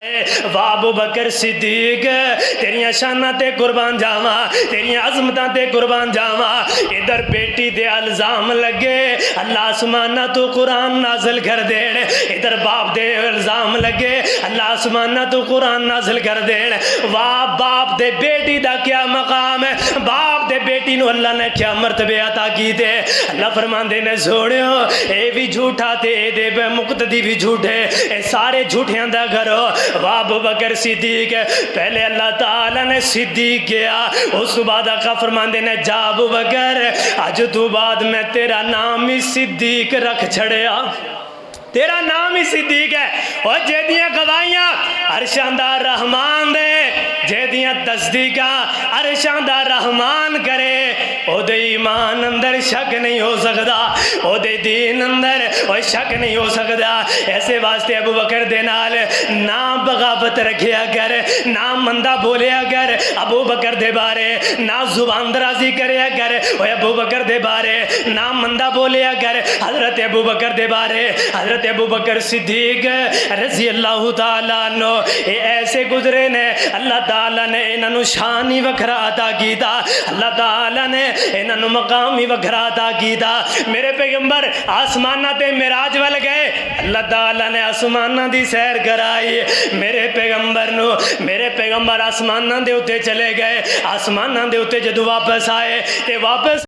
واہ ابو بکر صدیق تیریاں شاناں تے قربان جاواں، تیریاں عظمتاں تے قربان جاواں۔ ادھر بیٹی دے الزام لگے اللہ آسمانہ تو قرآن نازل کر دین، ادھر باپ دے الزام لگے اللہ آسمانہ تو قرآن نازل کر دین۔ واہ باپ دے بیٹی دا کیا مقام ہے، باپ دے بیٹی نو اللہ نے کیا مرتبے عطا کی دے۔ اللہ فرماندے نے سوڑیو اے بھی جھوٹا تے اے دے بے مقتدی بھی جھوٹے، اے سارے جھوٹیاں دا کرو۔ واہ ابو بکر صدیق پہلے اللہ تعالیٰ نے صدیق کیا، اس بعد آقا فرماندے نے جا ابو بکر اج تو بعد میں تیرا نام ہی صدیق رکھ چھڑیا، تیرا نام ہی صدیق ہے۔ اور جیدیاں گواہیاں عرشاں دا رحمان دے، جیدیاں تصدیقاں عرشاں دا رحمان کرے، او دے ایمان اندر شک نہیں ہو سکتا، او دے دین اندر شک نہیں ہو سکتا۔ ایسے واسطے ابو بکر دے نال نہ بغاوت رکھیا کر، نہ مندہ بولیا کر ابو بکر دے بارے، نہ زبان درازی کریا کر اوے ابو بکر دے بارے، نہ مندہ بولیا کر حضرت ابو بکر دے بارے۔ حضرت ابو بکر صدیق رضی اللہ تعالیٰ عنہ اے ایسے گزرے نے، اللہ تعالیٰ نے انہوں شان ہی وکھرا عطا کیتا، اللہ تعالیٰ نے انہوں مقام ہی وکھرا عطا کیتا۔ میرے پیغمبر آسمانہ تے معراج ول گئے، اللہ تعالیٰ نے آسمانہ دی سیر کرائی۔ میرے پیغمبر آسمانہ دے اتے چلے گئے، آسمانہ دے اتے جدو واپس آئے تے واپس